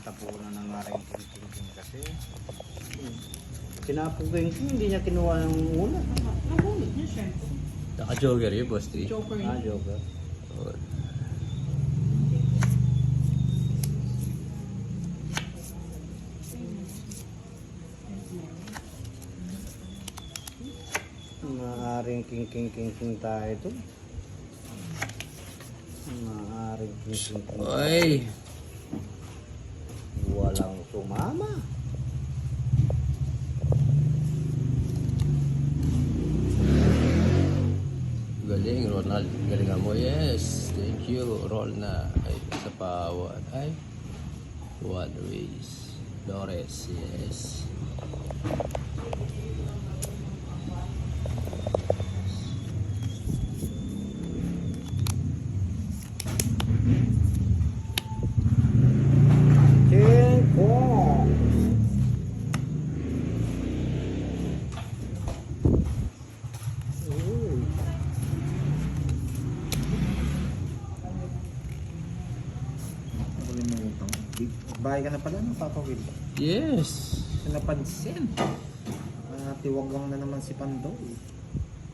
Natapunan ng aking king kasi. Kinapugay ko, hindi niya kinuha ng una. Nabunod niya syempre. Naka-joker yun, boss. T. Joker Ah, yun. joker. Oh. Maaring king tayo ito. Maaring king. Ay! Walang sumama. Galing, Ronald. Galingan mo. Yes. Thank you. Roll na. Ay, sa pawan. Ay. One race. Flores. Yes. King Kong. Uy. Nakalimutan. Bahay ka na pala ng Papa Will. Yes. Napansin. Tiwagang na naman si Pandoy.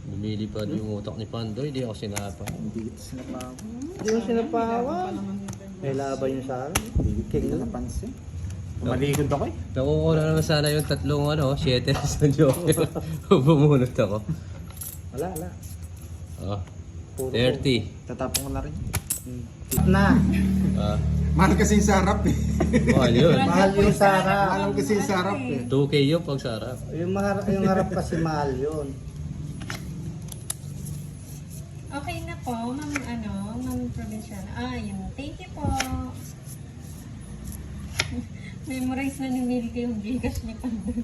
Lumilipad yung utak ni Pandoy. Hindi ako sinapa. Hindi kita sinapawa. Hindi mo sinapawan. May laban yung sa akin. Hindi kita napansin. Maligod ako eh. Nakukuha na naman sana yung tatlong shutters ng joker. Bumunot ako. Wala. Oh. Puro 30. Tatapon ko na rin. Na. Ah. Mahal kasi yung sarap eh. Mahal yun. Mahal yung sarap. Mahal kasi yung sarap eh. 2K yung pag sarap. Yung harap kasi mahal yun. Okay na po, Ma'am Provinciana. Yung thank you po. Memorize na ni Milky yung Gcash ni Pandoy.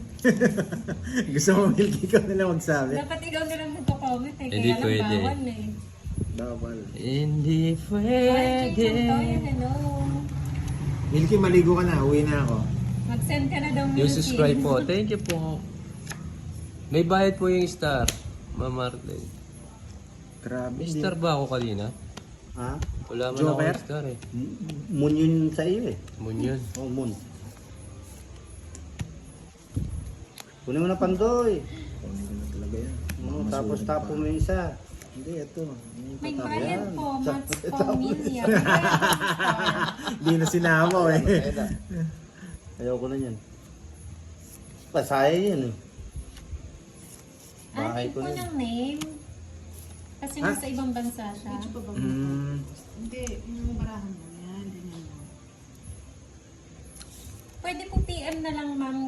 Gusto mo Milky ka nila magsabi? Dapat ikaw na lang magko-comment eh. Hindi Kaya lang pwede. bawal eh. Bawal. Hindi Ay, pwede. Pandoy, hello. Milky, maligo ka na. Uwi na ako. Mag-send ka na daw Milky. Yung subscribe po. Thank you po. May bayad po yung star. Ma'am Marlene. Grabe. May star ba ako kanina? Ha? Wala man Joker? ako star eh. Moon yun sa iyo eh. Moon yun. Oh, moon. Kunin mo na Pandoy. Kunin ko na talaga yan. Tapos Masulit tapo pa. mo yung isa. Hindi, ito. May Tatapon. bayad Yan. po, Mats Tapos- Pamilya. Hindi na sinama eh. Ayoko na yan. Pasaya yun eh. Bahay Atin ko po na yun. ng name. Kasi Ha? nasa ibang bansa siya. Hindi, yung barahan mo yan, ganyan mo. Pwede po PM na lang ma'am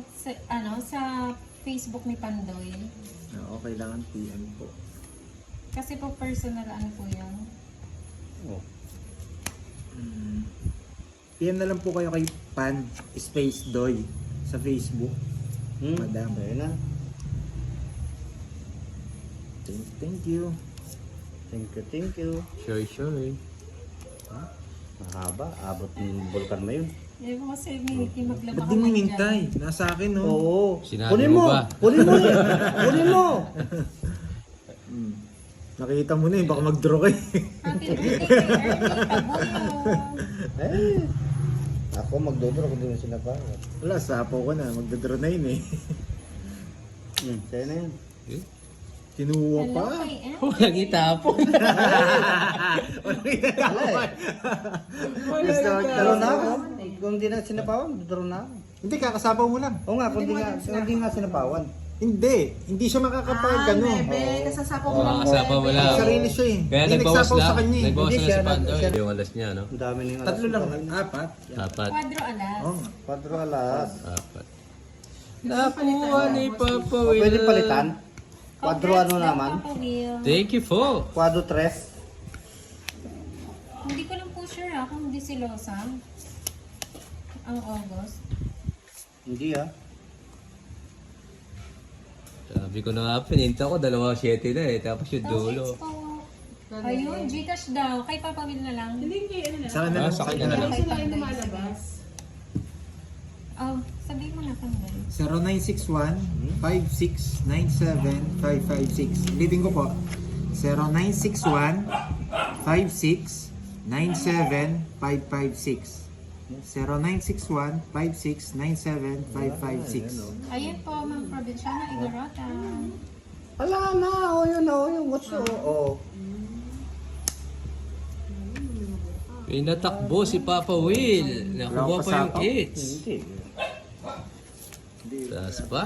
sa Facebook ni Pandoy. Okay lang ang PM po. Kasi po personal po yan. Oh. PM na lang po kayo kay Pan Space Doy sa Facebook. Madam. Ayun na. Thank you. Thank you. Sure. Mahaba. Abot ng bulkan mo yun. Eh kasi Milky maglaba Ba't ka di mo man hinintay? Nasa akin no? Oo. Sinabi Kunin mo mo. ba? Kunin mo. Kunin mo. Nakita mo na eh, baka mag-draw kayo. Happy birthday kay Ernie Tabuyo. Eh. Ako magdodoro kung di mo sinabawa. Wala, sapo ko na. Magdadraw na yun eh. Sa'yo na yun. Eh? Kinuha Hello pa. kay Em. Walang itapon. Wala eh. Gusto ko Daro na ako. Kung di na sinapawan, daro na ako. Hindi, kakasapaw mo lang. Oo nga, kung di nga sinapawan. Hindi siya makakapag ano. Nasasapo mo Oo, lang. kasapa mo lang. Sarili siya eh. Kaya Hindi nagbawas nagsapaw lang. sa kanya eh. Nagbawas Hindi lang siya, si Pandoy. siya- Yung alas niya, no? Ang dami ng alas. Tatlo lang. Apat. Apat. Quadro alas. Oo nga. 4 alas. Apat. Nakuha ni Papa O, Will. pwede palitan? 4 ano Congrats daw, naman? Papa Will. Thank you po. 4 tres. Hindi ko lang po sure kung hindi si Losang. Ang August. Hindi ah. Sabi ko na nga, pininta ko, 2.7 na eh. Tapos yung dulo. Thanks po. Ayun, Gcash daw. Kay Papa Will na lang. Hindi kay ano na. Sa akin na lang. Sa kanya na lang. Sila yung lumalabas. Oh, sabihin mo na Pandoy. 0961 5697 556. Ulitin ko po. 0961 5697 556. 0961-5697-556. Ayun po, Ma'am Provinciana Igorota. Ala na, yun, what's oh. Pinatakbo si Papa Will. Nakuha pa yung hits. Hindi. Taas pa?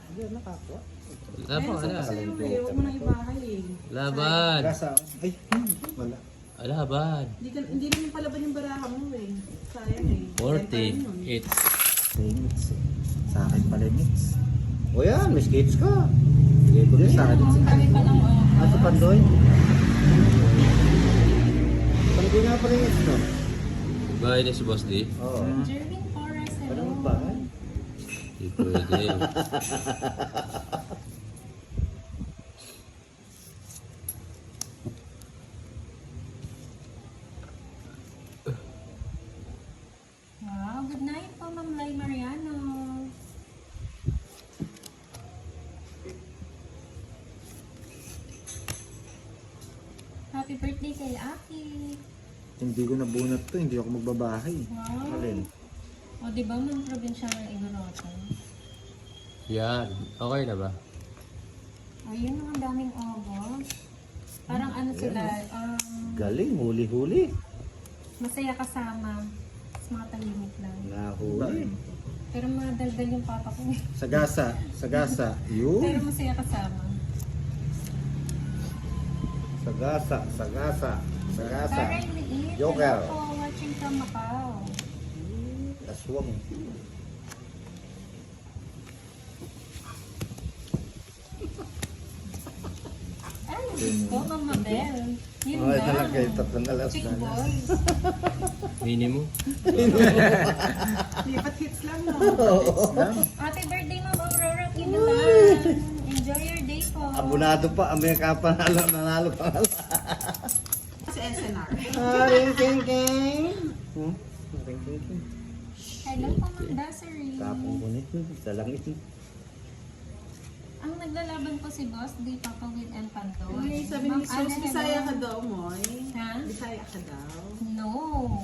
Hindi, nakakuha. Wala pa, wala. Huwag mo nang ibahay eh. Laban. Gasa. Ay, wala. Laban. Hindi naman palaban yung baraha mo eh. Sayang eh. 40 hits. Mix. Sa akin pala mix. O yan, may skates ka. Bigay ko din sa akin. Ang dami pa lang Ah, sa Pandoy. Pandoy nga pa rin ito. Bahay na si Boss D. Oo. Jervin Torres, hello. Ano ba? Hindi pwede. Wow, good night po, Ma'am Lai Mariano. Happy birthday kay Aki. Hindi ko nabunot to, hindi ako magbabahay. Wow. Alin? O, di ba, Ma'am Provinciana Igorota? Yan. Okay na ba? Ayun, ang daming obos. Parang ano sila, Galing, huli-huli. masaya kasama. Mas mga tahimik lang. Nahuli. Pero madaldal yung papa ko. Sagasa. Sagasa. Pero Yun. masaya kasama. Sagasa, sagasa, sagasa. Karen Liit, Joker. hello po, watching from Macau. Aswang. Ay, gusto, Mama Bell. Yun Ay, lang. talaga yung tatlong alas Chick na. boys. Minimum. Lipat hits lang no. Happy birthday, Ma'am Aurora Kinutan. Enjoy your day po. Abunado pa, Amerika pa nanalo pa. Sa SNR. Ring king king. Ring king king. Hello po, Ma'am Dassery. Tapong kunit, sa langit. Ang naglalaban po si Boss, di Papa Will and Pantoy. Ay, sabi ni Sos, Bisaya ka daw, Moy. Ha? Bisaya ka daw. No.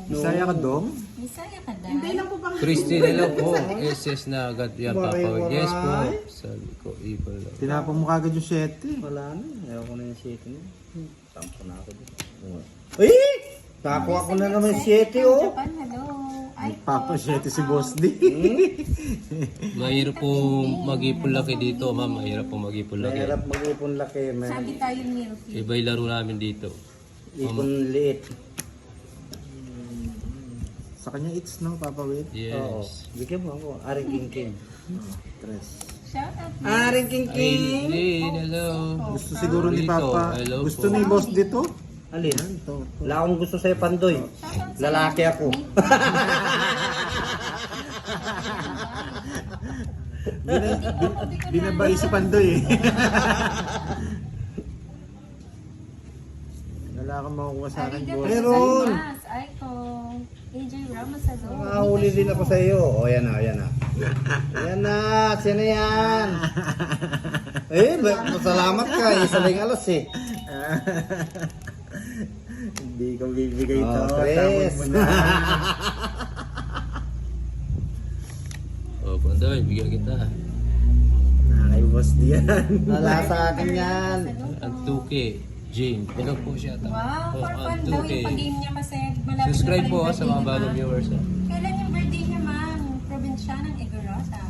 Bisaya ka dong? Bisaya ka daw. Hindi lang po bang... Christy, hello po. SS na agad yan, Papa Will. Yes po. Waray. Sabi ko, evil lang. Tinapon mo kagad yung 7. Wala na, ayaw ko na yung 7 niya. Sampo na ako dito. Ay! Nakakuha ko na naman 7 oh. Japan, hello. Ay, Papa 7 si Boss D. Mahirap po mag-ipon laki dito, ma'am. Mahirap po mag-ipon laki. Mahirap mag-ipon laki, sabi man. tayo Milky. Iba yung laro namin dito. Ipon liit. Sa kanya it's no, Papa Will. Oo. Yes. Bigyan mo ako, Aring King King. Tres. Shout out. Aring King King! Aileen, hello. Gusto siguro ni Rito, Papa. hello Gusto po. ni Boss dito. Alin? Ito. Wala akong gusto sa'yo, Pandoy. Shout out sa Lalaki ako. Binabay si Pandoy eh. Wala kang makukuha sa akin, Boss. Meron. Aiko. AJ Ramos, hello. Nakahuli din ako sa iyo. O, yan na, yan na. Yan na, sino yan? Salamat ka. Isa lang alas eh. Hindi ko bibigay ito. Oh, Chris. Tawag mo na. Oh, Pandoy, bigyan kita. Ay, Boss D yan. Wala sa akin yan. Ang 2K, James. Hello po siya. Wow, for fun ang daw 2K. yung pag-game niya kasi malapit Subscribe na po pala yung sa mga birthday bagong niya, viewers. ma'am. Kailan yung birthday niya, ma'am? Provinciana ng Igorota.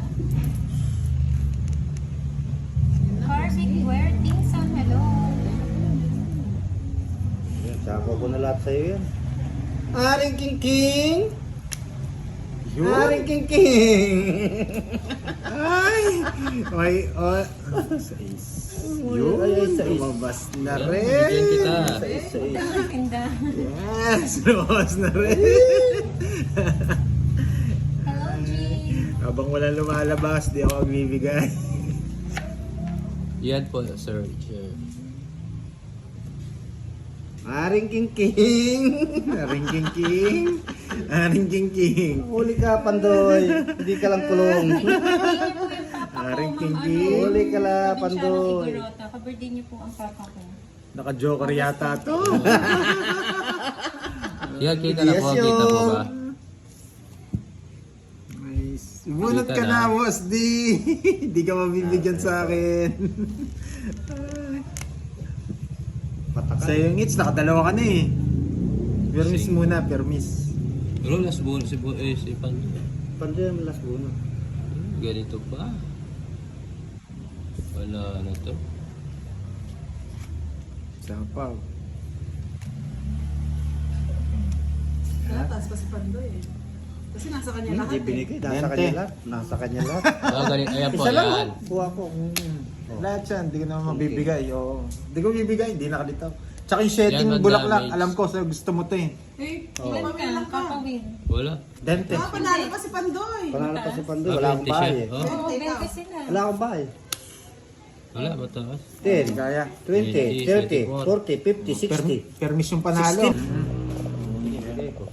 Harvick Ware Tingson, hello. Sako ko na lahat sa'yo yan. Aring King King! Yun. Aring King King! Ay! Ay, oh. Sais. Yun. Ay, sais. Lumabas na Bigyan rin. kita. Tinda. Yes, lumabas na rin. Hello, G. Habang wala lumalabas, di ako magbibigay. Yan po, sir. Aring King King! Aring King King. Aring King King. Huli ka, Pandoy. Hindi ka lang kulong. Aring King King. Huli ka lang, Pandoy. Ka-birthday niyo po ang papa ko. Naka-joker yata to. Yan, kita na po, kita po ba? Nice. Bunot Kita ka na. na, boss D. Hindi ka mabibigyan sa akin. Sa yung hits, nakadalawa ka na eh. Permis muna, permis. Pero last ball si Pando. Pando yung last buno. Ganito pa. Wala na to. Sapaw. Taas pa si Pandoy eh. Kasi nasa kanya lahat Hindi eh. binigay. Nasa 20. kanya lahat. Nasa kanya lahat. Ganito. Ayan po, Isa lang yan. Kuha ko. Lahat yan, hindi ko naman mabibigay. Oo. Hindi ko bibigay, hindi nakalitaw. Tsaka yung setting Yan, bulaklak, damage. alam ko, so gusto mo to eh. Eh, Ilan pamilya lang ka. Papawin. Wala. Dente. Panalo pa si Pandoy. Panalo pa si Pando. Ah, Wala akong 20 bahay siya. eh. Oh, Oo, Teka. 20 sila. Wala akong bahay. wala, mataas. 10, Kaya. 20, 30, 40, 50, 60. Permis yung panalo. 60. Binigay ko.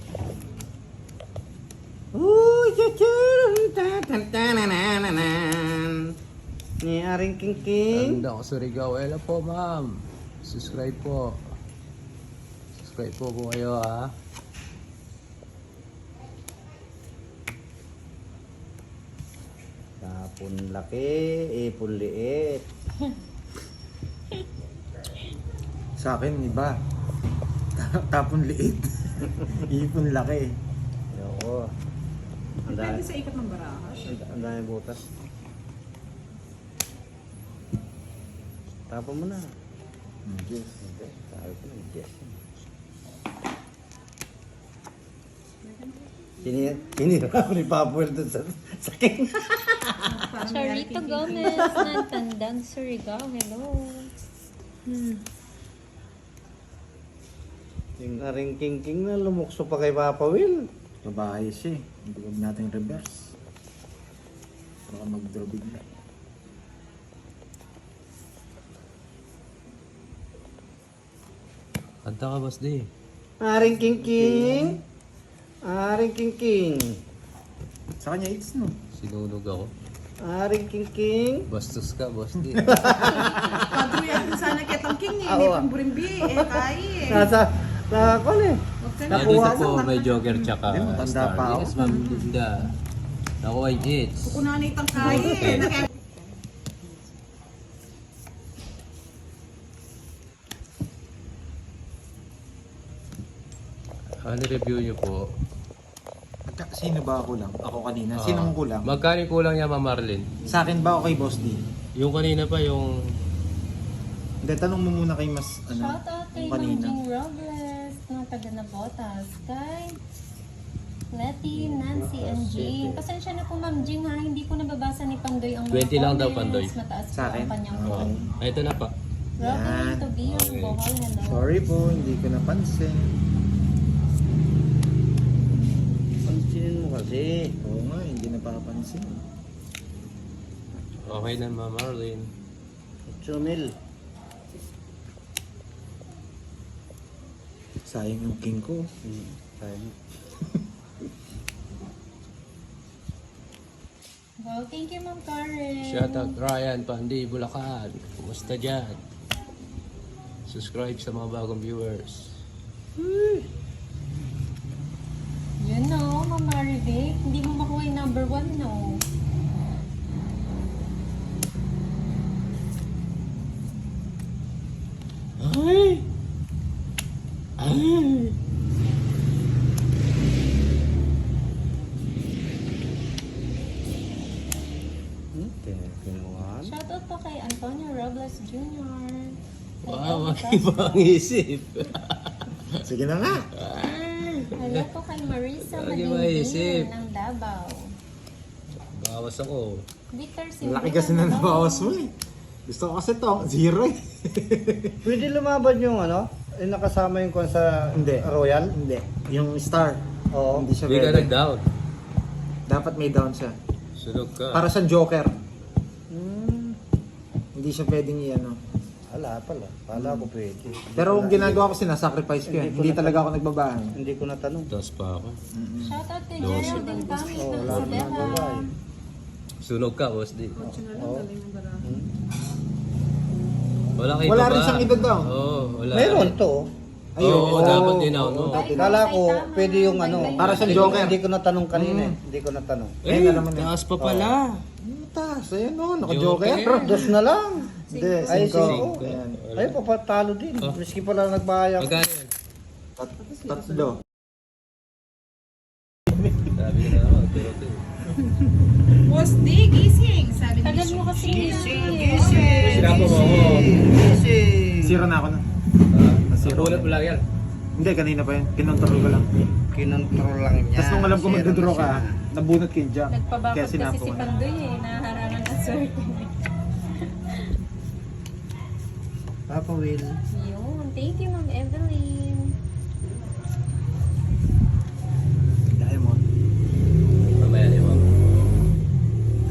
Uy, ni Aring King King. Tanda ko sa Surigao. Hello po, ma'am. Subscribe po. Subscribe po kayo, ha. Tapon laki, ipon liit. Sa akin, iba. Tapon liit. Ipon laki. Ayoko. Ang Depende dami, sa ikot ng baraha. ang dami butas. Tapon mo na. Yes. Hindi. Sabi ko na, yes. Hinira ako ni Papuel doon sa king. Charito Gomez ng Tandang Surigao. Hello. Yung Aring King King na lumukso pa kay Papa Will. Babae siya eh. Hindi ko natin reverse. Baka mag-draw bigla. Kanta ka, boss D. Aring King King. Aring King King. Sa kanya, it's no. Sinunog ako. Aring King King. Bastos ka, boss D. Padro yan sana kitang king eh. May pamburimbi eh. Kaya eh. Nasa ako eh. Huwag ka na. Dito Nakuha po, may Joker tsaka Hindi, matanda Star. pa ako. Yes, ma'am Linda. Nakuha yung hits. Kukunan na itang kaya eh. Naka- Review niyo po. Sino ba ako lang? Ako kanina. Sinong kulang? Magkano yung kulang niya, Ma'am Marlene? Sa akin ba o kay Boss D? Yung kanina pa, yung... Hindi, tanong mo muna kay Mas, Shout out kay yung Ma'am kanina. Jing Robles ng taga Nabotas. Kay Letty, Nancy, and Jing. Pasensya na po Ma'am Jing ha, hindi ko nababasa ni Pandoy ang 20 lang daw, comments. Pandoy. Mataas Sa po akin? ang kanyang Oh. phone. Ay, ito na pa. Robin Tobio, Okay. Bohol, hello. Sorry po, hindi ko napansin. Pansinin mo kasi. Oo nga, hindi napapansin. Okay na, Ma'am Marlene. Chumil. Sayang yung king ko. Sayang. Wow, thank you Ma'am Karen. Shout out Ryan Pandi, Bulacan. Kumusta dyan? Subscribe sa mga bagong viewers. Yun no, Ma'am Marivic. Hindi mo makuha yung number 1 no. Ay! Ay! Tinuhan. Shout out po kay Antonio Robles Jr. Wow, mag-iba ang isip. Sige na nga. Hello po kay Marisa Lagi maisip. Madingin ng Davao. Bawas ako. Victor Ang Silva. laki kasi na nabawas mo eh. Gusto ko kasi to, zero eh. Pwede lumaban yung ano? Yung nakasama yung kung sa Hindi. Royal? Hindi. Yung star. Oo. Hindi siya Hindi ka pwede. nag-down. Dapat may down siya. Sunog ka. Para sa Joker. Hmm. Hindi siya pwedeng i-ano. Wala pala. Kala ko pwede. Pero kung ginagawa ko, sinasacrifice ko yan. Hindi ko Hindi na- talaga ako nagbabahan. Hindi ko natanong. Tapos pa ako. Shout out kay Dos. Geraldine Camit Oh, ng wala naman Isabela. babae. Sunog ka, boss D. Kotse na lang, Oo. galing ng baraha. Wala kayo Wala ba? rin siyang ito daw. Oo, wala. Meron to. Oo, dapat din ako, no? Kala ko, pwede yung ano. Para sa Hindi ko- Joker. Hindi ko natanong kanina eh. Hindi ko natanong. Eh, naman yun. taas pa pala. Taas, ayan o, naka-joker. Dos na lang. Hindi, Ay, 5. cinco. Ayan. Ay, papatalo din. Miski pala nagbayad. Magkano yan? Tatlo. Sabi ko na naman, pero ito. Boss D, gising. Sabi ni Tagal mo kasi Sinapo mo ako. Zero na ako na. Zero. Ulat mo lang yan. Hindi, kanina pa yun. Kinontrol ko lang. Kinontrol lang niya. Tapos nung alam ko Zero magdodraw na ka, siya. nabunot ko yung jump. Nagpabakot Kaya kasi sinapo si ko na. Pandoy eh. Naharangan ng swerte. Papa Will. Yun. Thank you, Ma'am Evelyn. Diamond. Mamaya niyo, ma'am.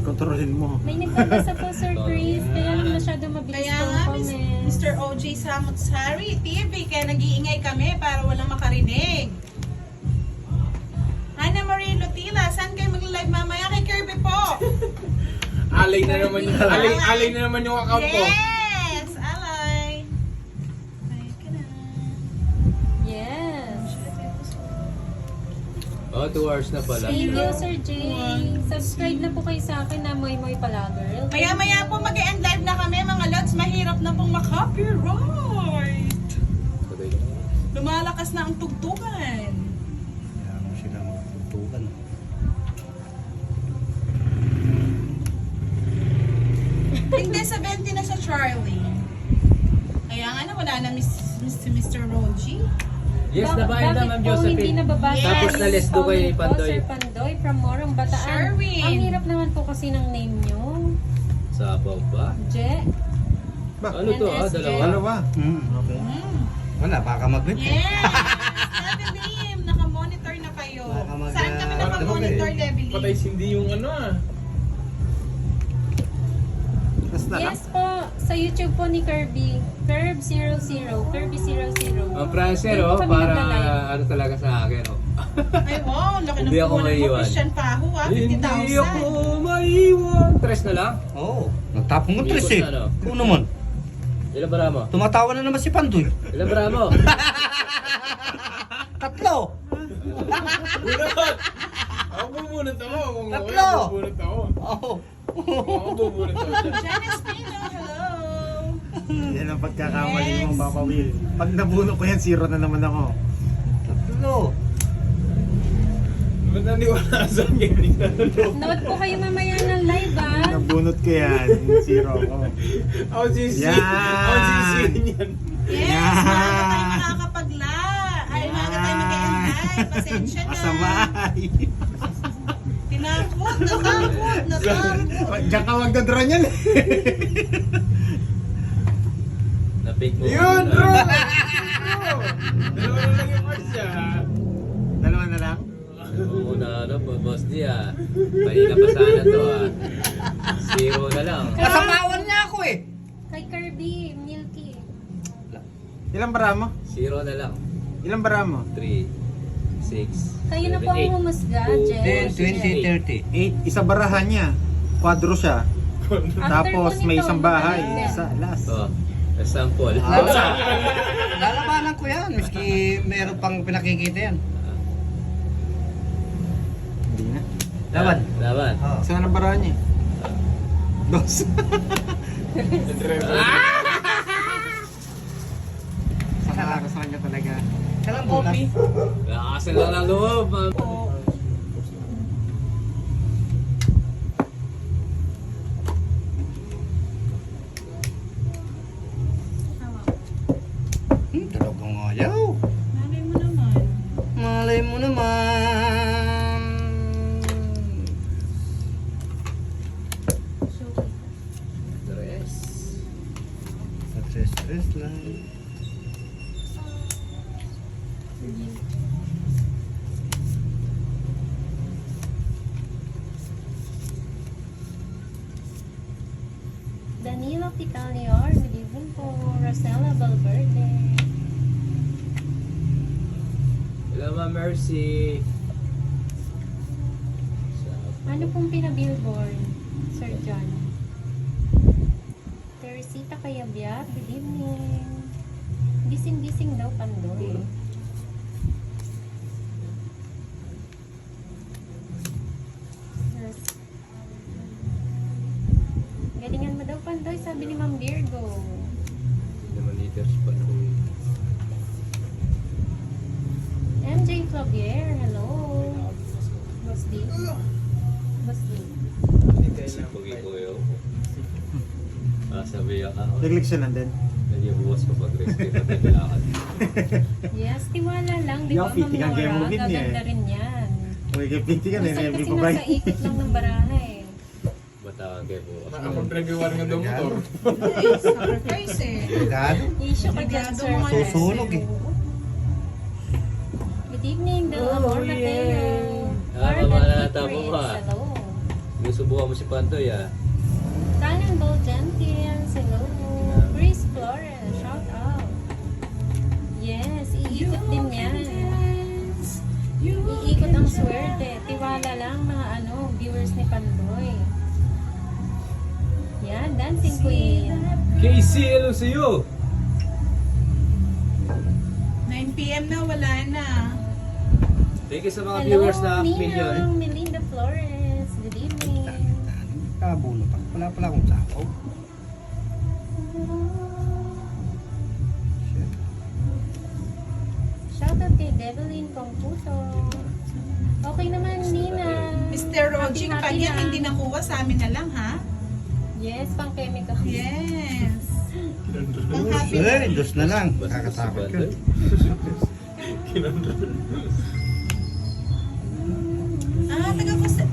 Kontrolin mo. May nagbabasa po, Sir Chris. Kaya lang masyado mabilis Kaya po nga, comments. Mr. OJ Samutsari TV, kaya nag-iingay kami para walang makarinig. Ana Marie Lutila, saan kayo mag-live mamaya? Kay Kirby po. Alay na naman yung alay na naman yung account ko. Yes! Alay! Ay, ka na. Yes. Oh, 2 hours na pala. Thank you, Sir Jay. Subscribe na po kayo sa akin na Moy Moy pala, girl. Maya-maya po mag-end live na kami, mga lods. Mahirap na pong makopyright. Lumalakas na ang tugtugan. Kaya mo sila magtutukan. Hindi, 70 na sa Charlie. Kaya nga na, wala na Mr. Roji. Yes, nabayad na, Ma'am Bakit po hindi Josephine. nababasa? Yes. Tapos na-list do kay Comment po, Pandoy. Sir Pandoy from Morong Bataan. Sherwin. Ang hirap naman po kasi ng name nyo. Sabaw pa. Je. Ano to ah? NSJ. Dalawa? Ano ba? Okay. Wala, baka mag-whip. Yes! Levelim, naka-monitor na kayo. Baka mag- Saan kami naka-monitor, Levelim? Patay sindi yung ano ah. Basta lang. Yes po, sa YouTube po ni Kirby. Curb00. Kirby00. Ang Prancer, Hindi oh, po kami para nagla-live. ano talaga sa akin, oh. Ay, wow, laki ng Hindi ako puhunan mo, maiiwan. Christian Pahu, ah, 50,000. Hindi ako maiwan. 3 na lang? Oo. Nagtapong mo Umikot tres eh. na, no? Oo naman. Ilan bara mo? Tumatawa na naman si Pandoy. Ilan bara mo? Tatlo. Bunot! Ako bubunot ako. Kung Tatlo! ako bubunot ako. Oo. Ako bubunot ako. Janice Pino, hello. Yan ang pagkakamali mo, Papa Will. Pag nabuno ko yan, zero na naman ako. Tatlo. Ba't naniwala sa akin? Hindi na naloko. Note po kayo mamaya ng live ah. Nabunot ko yan, zero ako. Ako sisi. Yan! Ako sisi niyan. Yes, maaga tayo makakapagla. Ay, maaga tayo mag-end live. Pasensya na. Masamay. Tinakot, natakot. Diyan ka magdadraw niyan eh. Na-pick mo. Yun, bro! Dalawa na lang yung cards niya. Dalawa na lang? Oo na, ano po, boss di ah. Mahina pa sana to ah. 0 na lang. Kasapawan niya ako eh. Kay Kirby, Milky. Ilang bara mo? 0 na lang. Ilang bara mo? 3, 6, Kayo na po ang humusga, Je. 20, 30. 8. Isa barahan niya. Kwadro siya. Tapos may isang bahay. Isa, last. Oh, sample. Lalabanan ko yan. Miski meron pang pinakikita yan. Hindi na. Laban. Laban. Oo. Saan ang barahan niya? Dos. Sakala ko sa kanya talaga. Kailang bukas. Lakasan lang ng loob. ma'am. Talagang ayaw. Malay mo naman. Malay mo naman. Tres. Stress lang. Danilo Ticalior, good evening po. Rosella Valverde. Hello, Ma'am Mercy. Ano pong pinabillboard, Sir John? Teresita Kayabya, good evening. Gising-gising daw, Pandoy. Yes. Galingan mo daw, Pandoy, sabi ni Ma'am Virgo. Hindi naman liters pa na uwi. MJ Flavier, hello. Boss D. Boss D. Pagi ko yun. Sabi ako. Naglik siya nandun. Nag-ibuwas ko pag-rest. Kailangan. Yes, tiwala lang. Di Yo, ba, fiti kang game mo Ma'am din Laura? eh. Gaganda rin yan. Uy, kay Pinti ka, Basta nire-review kasi ko ba? nasa ikot lang ng baraha eh. Batawan kayo bukas. Nakapag-reviewan nga daw motor. Sacrifice eh. Delikado. Issue ka dyan, Delikado sir. mga Susunog eh. Good evening, Del Amor Mateo. Malata mo ba? Hello. Sinusubukan mo si Pantoy ah. Cannonball Gentiles, hello. Chris Flores, shout out. Yes, iikot din yan. Iikot ang swerte. Tiwala lang mga viewers ni Pandoy. Yan, Dancing Queen. Casey, hello sa iyo! 9 p.m. na, wala na. Thank you sa mga Hello, viewers na million. Ninang Melinda Flores. Good evening. Kabunutan. Wala pala akong sapaw. Shout out kay Develyn Computo. Okay naman, Nina. Mr. Roji, Happy pag yan na. hindi nakuha, sa amin na lang, ha? Yes, pang chemical. Yes. Ang happy na. Eh, dos na lang. Basta si Kakatakot Pantoy. yun.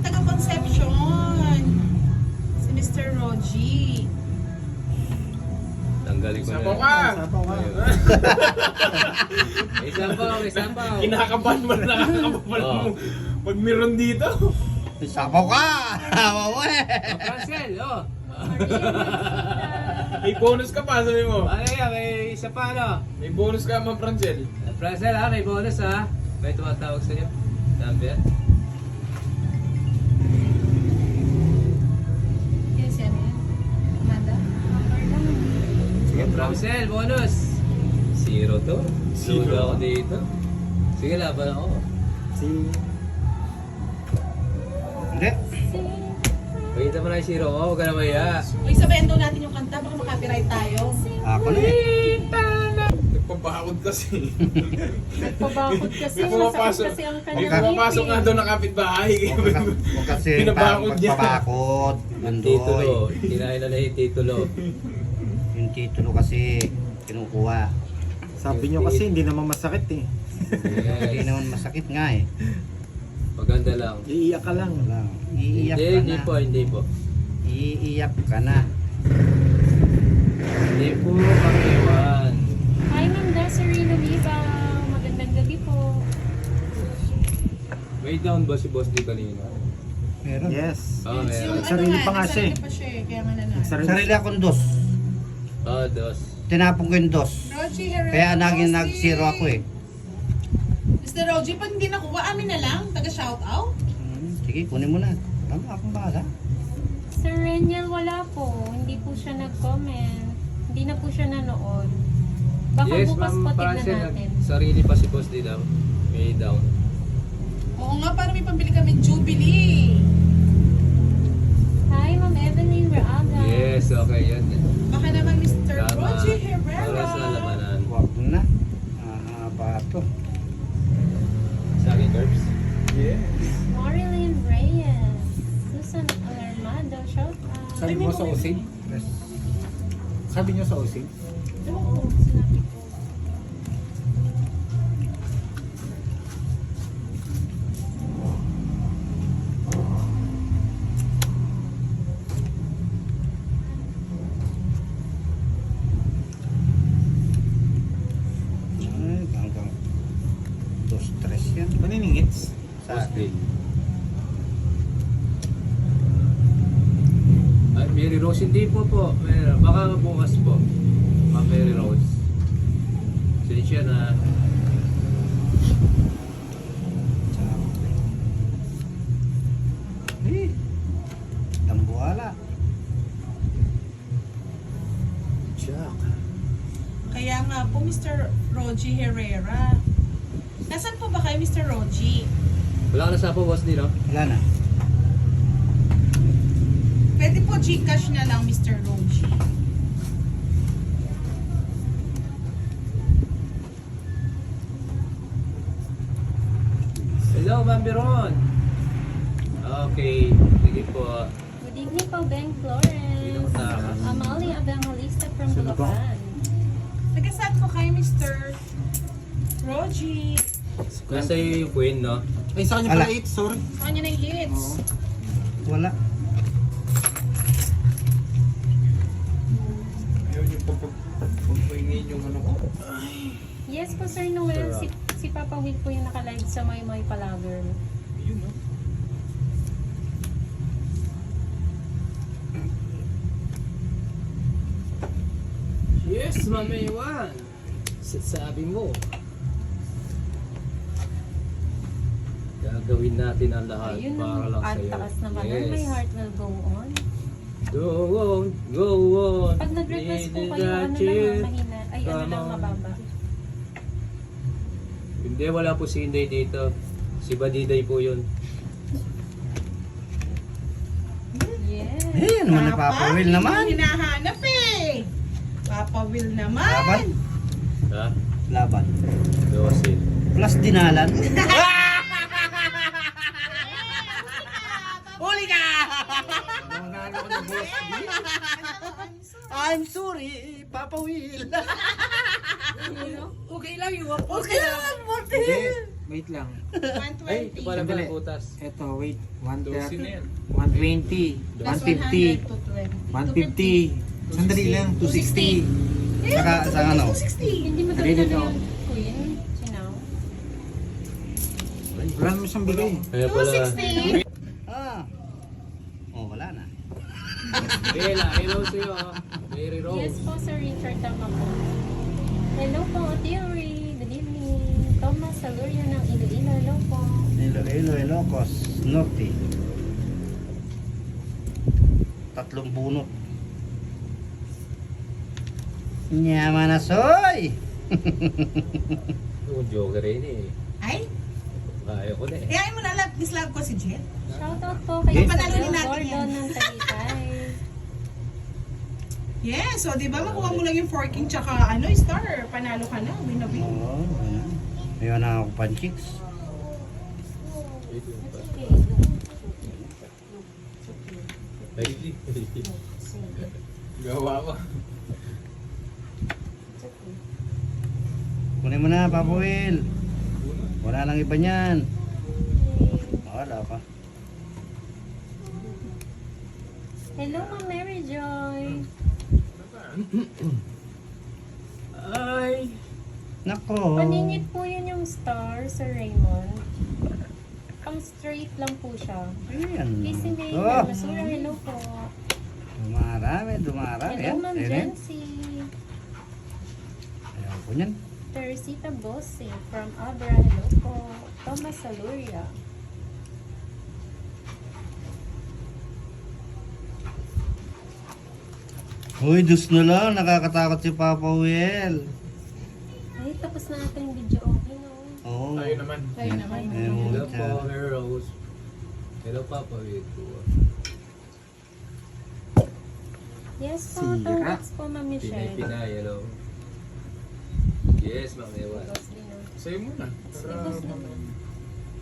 Taga-conception. Si Mr. Roji. Tanggalin ko na. Sabaw ka! Sabaw ka. May sabaw. Kinakabahan mo na nakakabahan mo. Pag meron dito. Sapaw ka! Hawa mo eh! Francel, oh! May bonus ka pa, sabi mo. Ano yan, may isa pa ano? May bonus ka, Ma'am Francel. Francel ha, may bonus ha. May tumatawag sa'yo. Number. Yes, yan. Amanda? Sige, Francel, bonus! 0 to. Zero. Zero ako dito. Sige, laban ako. Si... Hindi. Pakita mo na yung 0 ko, huwag ka na maya. Uy, sabayan daw natin yung kanta, baka makapiright tayo. Ako na eh. Nagpapahakot kasi. Nagpabakot kasi. Pumapasok. Masakit kasi ang May kanyang pumapasok nga doon ng kapitbahay. Huwag kasi Pinabakod niya. pagpabakod. Ang Mandoy. titulo. Kinain na yung titulo. Yung titulo kasi kinukuha. Sabi nyo kasi hindi naman masakit eh. Hindi Yes. naman masakit nga eh. Maganda lang. Iiyak ka lang. Wala. Iiyak Hindi, ka hindi na. po, hindi po. Iiyak ka na. Hindi po, Panginoon. Hi, Ma'am Desiree Lumiba. Magandang gabi po. May down ba si Boss D kanina? Meron. Yes. Oo, meron. Sarili pa nga siya eh. Sarili pa siya eh, kaya nga nanalo. Sarili akong dos. Oo, dos. Tinapong ko yung dos. Roji, Herrera. Kaya naging Rosie. nag-zero ako eh. Mr. Roji, pag hindi nakuha, amin na lang. Taga-shoutout. Sige, kunin mo na. Tama akong bahala. Sir Reniel, wala po. Hindi po siya nag-comment. Hindi na po siya nanood. Baka Yes, bukas Ma'am po tignan Francel. natin. Sarili pa si Boss D daw. May down. Oo nga, para may pambili kami Jubilee. Hi, Ma'am Evelyn Reaga. Yes, okay yan. Baka naman Mr. Tama. Roji Herrera. Para sa lamanan. Huwag na. Mahaba to. Sa akin, Curbs. Yes. Marilyn Reyes. Susan Alarmado, shout out. Sabi mo sa OC? Yes. Sabi nyo sa OC? Oo, sinabi ko. Ay, hanggang 2-3 yan. Maniningits. Boss D. Ay, Mary Rose, hindi po po. Meron. Baka bukas po. Ma'am Mary Rose. Siya na. Eh, tambuhala. Jack. Kaya nga po, Mr. Roji Herrera. Nasaan po ba kayo, Mr. Roji? Wala ka na sa po, boss din, no? Wala na. Pwede po Gcash na lang, Mr. Roji. Hello, Ma'am Biron. Okay, sige po. Good evening po, Beng Hindi Flores. naman takas. Amalia Evangelista from Sino po? Bulacan. Taga-saan po kayo, Mr. Roji? Nasa iyo yung queen, no? Ay, sa kanya Ala. pala 8, sorry. Saan niyo na yung hits? Wala. Ayaw niyo pa pagpahingin yung ano ko. Yes po, Sir Noel. Si Papa Will po yung nakalive sa May Palaver. Yun, no? Yes, Ma'am Ewan. Sabi mo. Gagawin natin ang lahat Ayun para ang lang at sa'yo. taas naman. Yes. My heart will go on. Go on, go on. Pag nag-request po kayo, ano lang mahina. Ay, ano lang Come on. mababa. Hindi, wala po si Inday dito. Si Badiday po yun. Yes. Eh, naman na Papa Will naman. Hindi hinahanap eh. Papa Will naman. Laban. Ha? Laban. 12. Plus dinalan. Huli ka! I'm sorry, Papa Will. Okay lang yun. Okay lang. Hindi, wait lang. Ay, ito 120. pala Sandali. butas. Eto, wait. 12 na 130, yan. 120, Plus 150, 100 to 20. 150. Sandali lang, 260. Saka, sa ano? 260. Hindi mo Ready talaga now. yung Queen. Sinaw. Wala naman siyang bigay. Kaya pala. 260. Ah. Oh, wala na. Bella, hello sa'yo. Mary Rose. Yes po, Sir Richard. Tama po. Hello po, Theory. Good evening. Thomas Salurio ng Iloilo. Hello po. Iloilo, Ilocos, Norte. 3 bunot. Nyama na soy! Yung joker yun eh. Ay, Ayaw ko na eh. kaya mo na love, dislove ko si Jet. Shoutout po kay Panalunin Isabel natin Gordon yan. ng Taytay. Yes, so di ba makuha mo lang yung forking tsaka ano, star. Panalo ka na, win na win. Oo, ayan. Mayroon na ako panchicks. Gawa ko. Kunin mo na, Papa Will. Wala nang iba niyan. Wala pa. Hello, Ma'am Mary Joy. Ay! Nako. Paningit po yun yung star, Sir Raymond. Pang straight lang po siya. Ayan. Easy May, Oh, Masura, hello po. dumarami, dumarami. Hello, Ma'am Ayan. Jency. Ayaw ko niyan. Teresita Bosse from Abra, hello po. Thomas Saluria. Uy, dus na lang. Nakakatakot si Papa Will. Ay, tapos na natin yung video. Okay, no? Oo. Tayo naman. Kayo naman. Ayan, Hello mucha. po, Mary Rose. Hello, Papa. Yes po, Sira. congrats po, Ma'am Michelle. Pinay, hello. Yes, Ma'am Ewan. Boss din, no? Sa'yo muna. Sige, boss naman.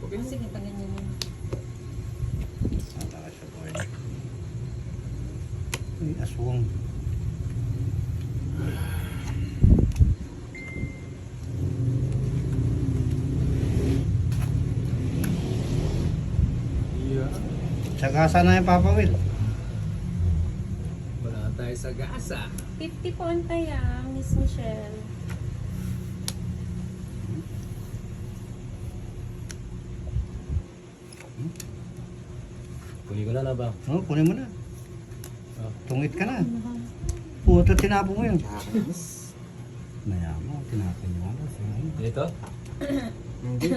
Okay. Sige, pag ganyan yun. Wala ka siya, boy. Uy, aswang. Yeah. Tsaka sana yung Papa Will. Wala tayo sa gasa. 50 po ang taya, Miss Michelle. Kunin ko na ba? Oh, kunin mo na. Ah. Tungit ka na. Puto, tinapo mo yun. Maya mo, tinapon niyo ako. Dito? Hindi.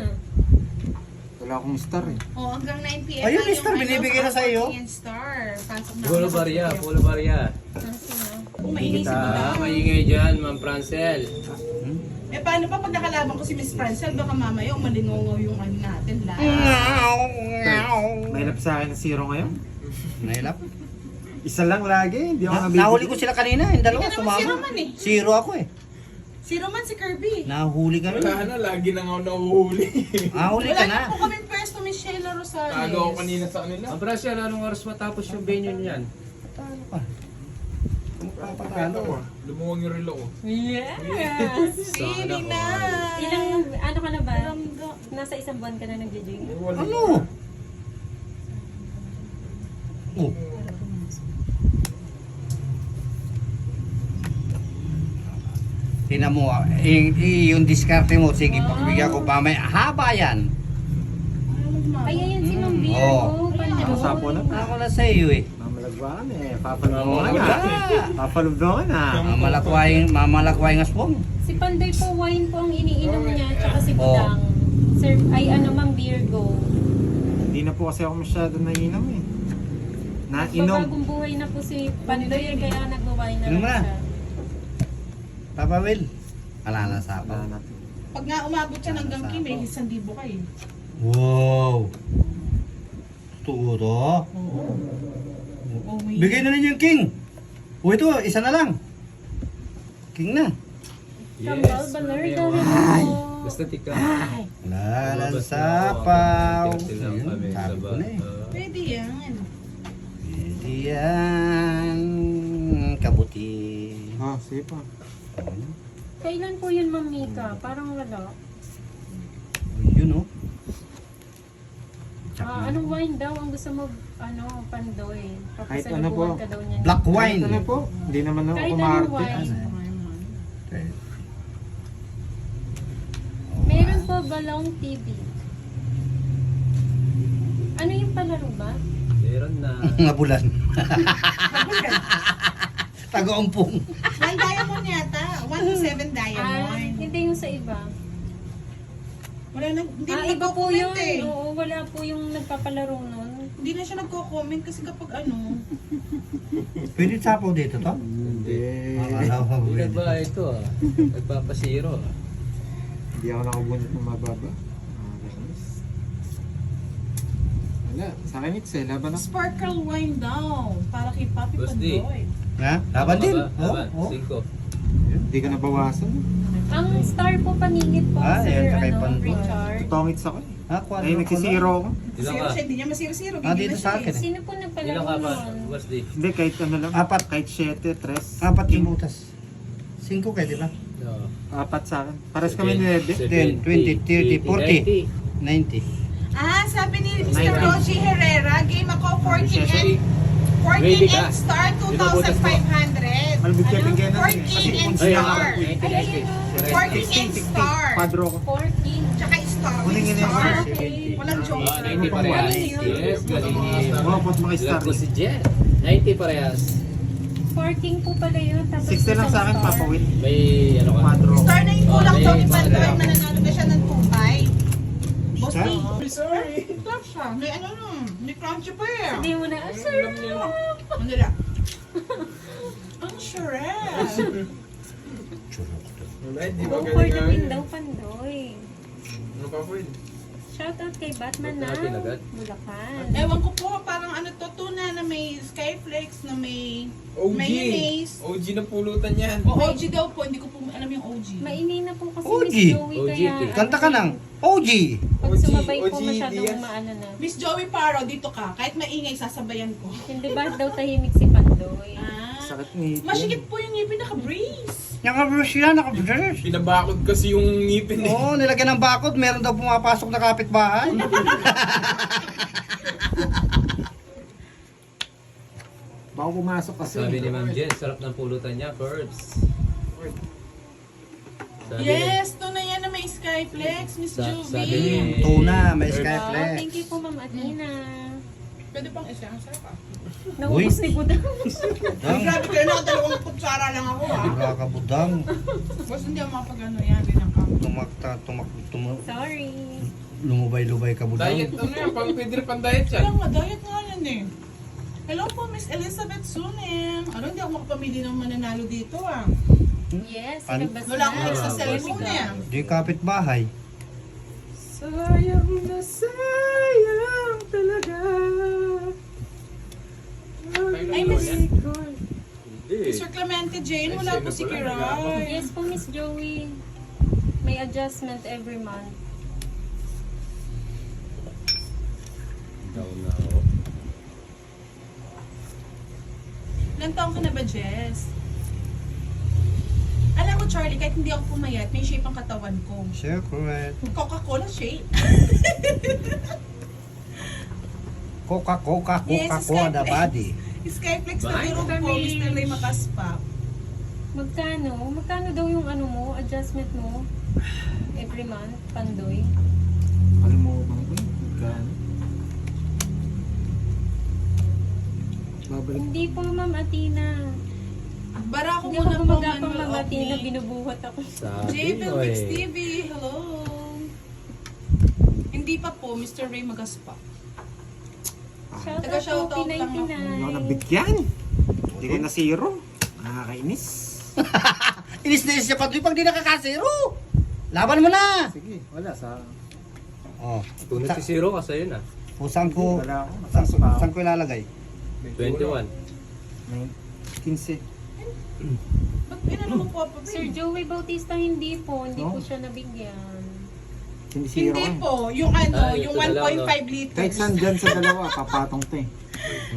Wala akong star eh. Oh, hanggang 9 p.m. Ayun, lang star, yung, binibigay ano, na sa iyo. Forking and Star. Pasok na Polo ako sa Barya, studio. Polo Barya. Nasi na. maingay si Budang. Maingay dyan, Ma'am Francel. Eh paano pa pag nakalaban ko si Miss Francel, baka mamaya umalingongaw yung ano natin lahat. Mahilap sa akin na zero ngayon. Nahilap. Isa lang lagi, hindi ako nabibigyan. Nahuli ko sila kanina, yung dalawa Hindi ka naman sumama. zero man eh. Zero ako eh. Si Roman, si Kirby. Nahuli kami. Wala na, lagi na nga ako nahuhuli. Nahuli Wala ka na na. po kami pwesto, Miss Sheila Rosales. Tago ako kanina sa kanila. Ma'am Francel, anong oras matapos yung venue niyan? Paano pa? Ano ko? Lumuwang yung relo ko. Yes! Really na. Ilang, ano ka na ba? Nasa isang buwan ka na nag-gym? Ano? Oh. Tingnan mo, yung diskarte mo, sige, pagbigyan ko pa, may haba yan. Ay, ayan si Ma'am Virgo. Oo. Ano sapo na? Ako na sa iyo eh. Mamalagwakan eh. Papalubdokan Wala. na. Papalubdokan na. Mamalakway ng aswang. Si Pandoy po, wine po ang iniinom niya, tsaka si Budang. Sir, ay ano, Ma'am Virgo. Hindi na po kasi ako masyado nainom eh. Nainom. Bagong buhay na po si Pandoy, kaya nagwa-wine na Inom lang na. siya. Papa Will. Wala na sa Wala na. Pag nga umabot siya hanggang Kim, may 1,000 kayo. Wow. Gusto ko to. Oh, may... Bigay na ninyo yung king. O ito, isa na lang. King na. Kambal, Balardo, Basta tika. Lalan sapaw. Lang kami sa Sabi ko na eh. Pwede yan. Pwede yan. Kabuti. Ah, sige pa. Kailan po yun, Ma'am Mika? Parang wala. Yun oh. Anong wine daw ang gusto mo, ano, Pandoy? Kahit ano po. Papasalubungan ka daw niya. Black wine. Ano po? Hindi naman ako Kahit anong kumarte. wine. Okay. Meron po Balong TV. Ano yung palaro ba? Meron na. Mga bulan. Taga-umpong. 1 diamond yata. 1 to 7 diamond. Hindi yung sa iba. Wala na, hindi na Iba po yun. nagko-comment eh. Oo, wala po yung nagpapalaro nun. Hindi na siya nagko-comment kasi kapag ano, Pwede sapaw dito to? Hindi. Akala ko Hindi pwede. ba ito ah? Nagpapasiro. Hindi ako nakabunot ng mababa. Wala. Sa akin it's eh. Laban ako. sparkle wine daw. Para kay Papi Boss D. Pandoy. Ha? Laban din. Laban. Oh, oh. 5. Hindi ka nabawasan. Ang star po paningit po, Ah, yan, Sir kay ano, Pandoy. Richard. Tutongits ako eh. Ha? Kwan- Ay, nagsisiro ako. Ilan Zero ka? siya, hindi niya masiro-siro. Ah, Gigil dito na sa siya akin eh. Sino po Ilan nagpalaro ka pa? nun? Boss D. Hindi, kahit ano lang. Apat. Kahit 7, 3. Apat yung butas. 5 kayo, di ba? Oo. Apat sa akin. Pares kami 9. 10, 20, 30, 40. 90. Ah, sabi ni Mr. 19. Roji Herrera, game ako 14 and 14 Ready ka? and star Binubutas mo. 2,500. Malubig ka din kayo na. 14 and Ay, star. ako. 14 and star. Quadro ko. 14. Tsaka star. Kunin With niyo na star. yung Okay. Walang joke. Ah, 90 parehas. Yes, galing ni... Oo, pot makistar. Galing ko si Jen. 90 parehas. 14 po pala yun. Tapos 60 lang sa akin, isang star. papawin. May ano ka? Quadro. Star na yung kulang Okay, daw ni Pandoy. parang- Mananalo na siya ng 2-5. Boss Star? D. Sorry. Stop siya. May ano nun. May crunchy pa eh. Hindi mo na, sir. Ano na? Ang charette. Wala, di Go ba for the galing win daw, Pandoy. Ano pa po yun? Shoutout kay Batman na Natin agad. Bulacan. Ewan ko po, parang ano to, tuna na may skyflakes, na may OG. mayonnaise. OG na pulutan yan. O OG daw po, hindi ko po alam yung OG. Mainay na po kasi OG. Miss Joey OG, kaya Kanta ka ng OG. pag OG, sumabay po OG, masyadong Diaz. maano na. Miss Joey Paro, dito ka. Kahit maingay, sasabayan ko. Hindi ba daw tahimik si Pandoy? Ah, Sakit ni masikip po yung ngipin, naka-brace. Naka-brush yan, naka-brush. Pinabakod kasi yung ngipin eh. Oo, nilagyan ng bakod. Meron daw pumapasok na kapitbahay. Baka pumasok kasi. Sabi ni Ma'am Jen, sarap ng pulutan niya, Curbs. Sabi Yes, tuna yan na may skyflex, Miss sabi Juvie. ni... Tuna, may Wow, skyflex. thank you po Ma'am Athena. Pwede pang isa, ang sarap ah. Naubos ni Budang. Budang. Grabe kayo, nakadalawang kutsara lang ako ah. Nakakabudang. Boss, hindi ako mapag-ano yan, din ang kamo. Sorry. Lumubay-lubay ka budang. Diet, ano yan? Pang pwede rin pang diet yan. Kaya nga, diet nga yan eh. Hello po, Miss Elizabeth Sunim. Ano, hindi ako makapamili ng mananalo dito ah. Yes, Ano? ilabas Wala akong na. sa cellphone eh. Di kapitbahay. Sayang na sayang talaga. Ay, Miss Hindi. Sir Clemente Jane, wala po si Kiray. Yes po, Miss Joey. May adjustment every month. Down na ako. Ilan taong ka na ba, Jess? Alam mo, Charlie, kahit hindi ako pumayat, may shape ang katawan ko. Secret. Coca-Cola shape. Coca-Cola Yes, the Skype. body. Skyflex na Bye. biro po, Mr. Ray Makaspa. Magkano? Magkano daw yung ano mo, adjustment mo? Every month, Pandoy. Alam mo bang ko yun? Magkano? Babalik. Hindi po, Ma'am Athena. Bara ko Hindi ako muna po, gumagapang Manuel Ma'am Athena, Oakley. binubuhat ako. Sabi J. mo Felix eh. TV, hello. Hindi pa po, Mr. Ray Magaspa. Shout out to Taga-shoutout lang ako. P99. Hindi ako nabigyan. Hindi ko na zero. Nakakainis. Inis na inis siya patuloy pag di nakakasiro. Laban mo na. Sige, wala sa... Oh. Kung nagsisiro ka sa'yo na. O saan ko, Wala ako. saan, Mataas pa ako. saan ko ilalagay? 21. 15. Ba't pinano mo po pa? Sir Joey Bautista, hindi po. Hindi No? po siya nabigyan. Hindi zero Hindi eh. po, yung ano, Ah, yung ito na lang, 1.5 liters. Kahit saan dyan sa dalawa, papatong to eh.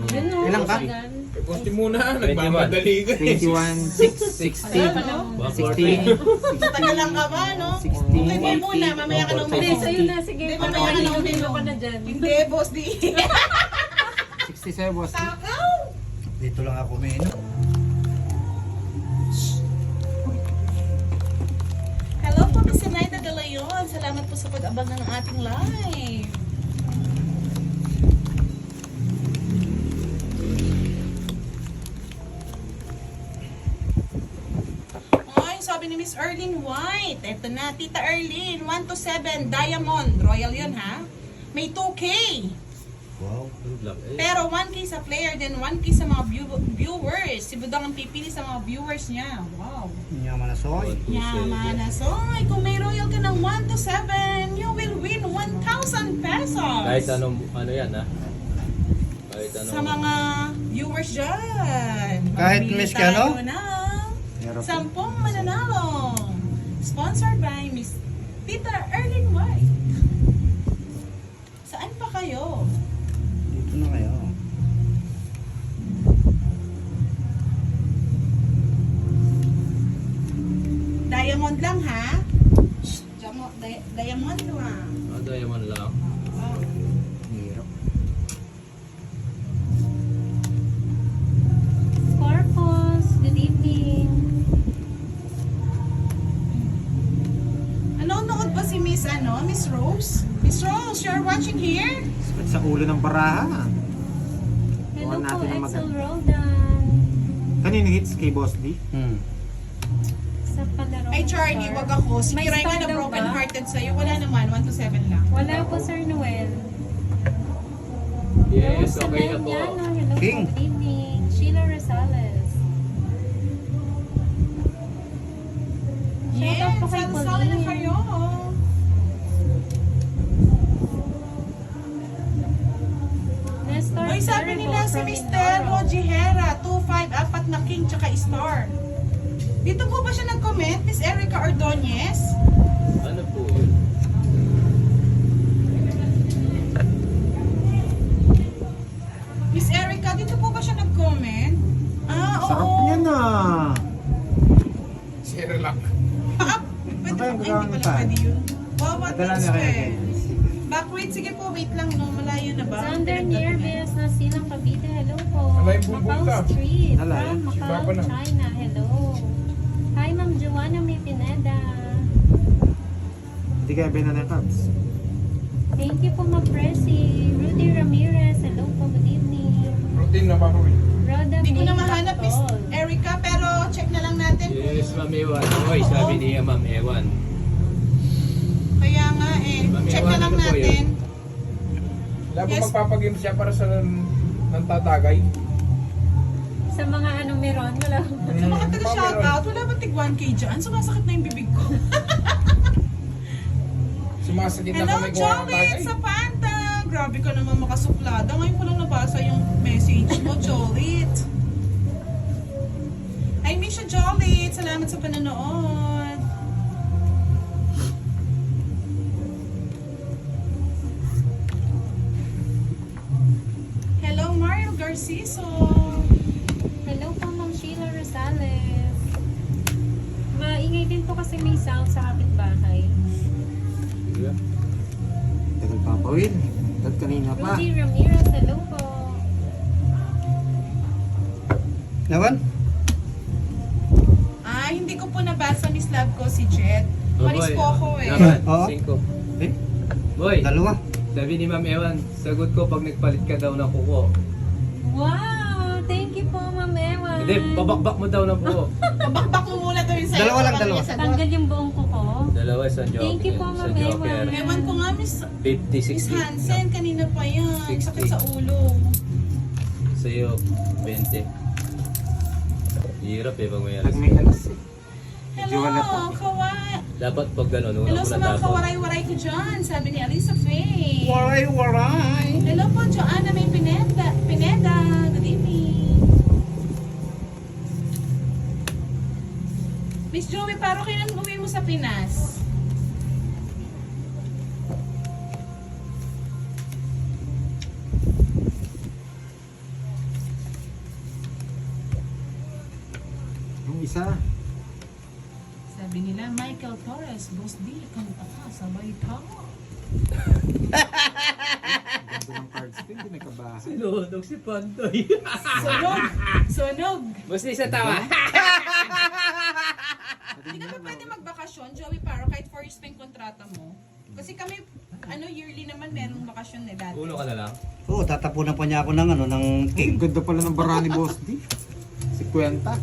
Yun o, Ilang ka? kasagan. Konti muna, nagmamadali ka. 21, 16. 16, Tagal lang ka ba, no? 16, Okay, boy muna, mamaya ka nang Hindi, uminom. sa'yo na. Sige, Hindi, mamaya mamaya ka na na uminom. ka na dyan. Hindi, boss, di. 67 boss. Takaw! Dito lang ako may Hello po, Miss Zenaida De Leon. Salamat po sa pag-abang ng ating live. Ay, sabi ni Miss Erlene White. Eto na, Tita Erlene. 1 to 7, Diamond. Royal yun, ha? May 2K. Wow. Good luck. Eh. Pero 1K sa player, then 1K sa mga viewers. Si Budang ang pipili sa mga viewers niya. Wow. Yaman na soy. Yaman na soy. Kung may royal ka ng 1 to 7, you will win 1,000 pesos. Kahit anong, ano yan ha? Kahit anong... Sa mga viewers dyan. Kahit Mamili miss ka, no? tayo ng Meron po. 10 mananalo. Sponsored by Miss Tita Erlene White. Saan pa kayo? Dito na kayo. Diamond lang, ha? Diamond lang. Ah, diamond lang. Oh. Hirap. Corpus, good evening. Nanonood ba si Miss Rose? Miss Rose, you're watching here? At sa ulo ng baraha. Hello Buwan po, natin ang Excel maganda. Roldan. Kanino hits kay Boss D? Sa palaro. Ay, Charlie, wag ako. Si May Kiray nga star na daw broken ba? hearted sa'yo. Wala naman, 1 to 7 lang. Wala po, Sir Noel. Yes, Rose okay na po. Ameniano, hello King. po, good evening. Sheila Rosales. Yes, Shout out po kay sali na Pauline. kayo. Nestor Ay, sabi Terrible nila si from Mr. Mindoro. Rojihera, 2-5, apat na king, tsaka star. Dito po ba siya nag-comment, Miss Erica Ordonez? Ano po yun? Miss Erica, dito po ba siya nag-comment? Ah, oo. Sarap niya na. Zero lang. Pwede Ano ba? kayang Ay, hindi gagawin pala pa? pwede yun. Wow, what Padala else niya kaya eh? guys. Back, wait, sige po, wait lang, no? Malayo na ba? Sander Nieves na silang Cavite, hello po. Alay, bubog Macau ka. Street, Alay. from Si Macau, Papa na. China, hello. Hi, Ma'am Joanna May Pineda. Hindi kaya binana ng Cubs. Thank you po, Ma'am Presi. Rudy Ramirez, hello po, good evening. Routine na ba ko eh? Rhoda Hindi ko May na mahanap, Miss Bactol. Erica, pero check na lang natin kung Yes, Ma'am Ewan. Oy, sabi niya Ma'am Ewan. kaya nga eh. Ma'am Check Ewan, na lang ano po natin. Labo Yes. magpapagame siya para sa Ang tatagay. Sa mga ano meron, wala. Sa mga taga-shoutout, wala ba tig 1K dyan? Sumasakit na yung bibig ko. Sumasakit na Hello, kami gawa ng Jolit tagay. sa Panta! Grabe ka naman makasuplada. Ngayon ko lang nabasa yung message mo, Jolit. I miss you, Jolit. Salamat sa panonood. Hello, Mario Garciso. Hello po, Ma'am Sheila Rosales. Maingay din po kasi may sound sa kapitbahay. Tagal pa pa, Will. At kanina pa. Rudy Ramirez, hello po. Naman? Hindi ko po nabasa, Miss Love ko si Jet. Maris po ako eh. Oo. 5. Eh? Boy, Dalawa. sabi ni Ma'am Ewan, sagot ko pag nagpalit ka daw ng kuko. Wow! Thank you po, Ma'am Ewan. Hindi, babakbak mo daw ng kuko. Pabakbak mo muna to yung sa'yo. Dalawa lang, dalawa. Tanggal yung buong kuko. Dalawa sa joker. Thank you po, Sa Ma'am joker. Ewan. Ewan ko nga, Miss 50, 60. Hansen, kanina pa yan. 60. Sakit sa ulo. Sa'yo, 20. Hirap eh pag may Pag alas. may alas eh. Medyo Hello, halata. kaway. Dapat pag gano'n, una Hello mo sa na mga tapon. kawaray-waray ko dyan, sabi ni Alisa Faye. Waray. Hello po, Joanna May Pineda. Good evening. Miss Joey, paro kailan uwi mo sa Pinas? Yung isa. Sabi nila, Michael Torres, Boss D, kanta ka, sabay ka. Ganda ng cards ko, hindi may kabahan. Sinunod si Pantoy. Sunog! Sunog! Basta isa tawa. Hindi ka pa pwede magbakasyon, Joey Paro, kahit 4 years pa yung kontrata mo. Kasi kami, yearly naman merong bakasyon na dati. Uno ka na lang. Oo, tatapunan pa niya ako ng ano, ng Ang cake. ganda pala ng bara ni Boss D. Si Kwenta.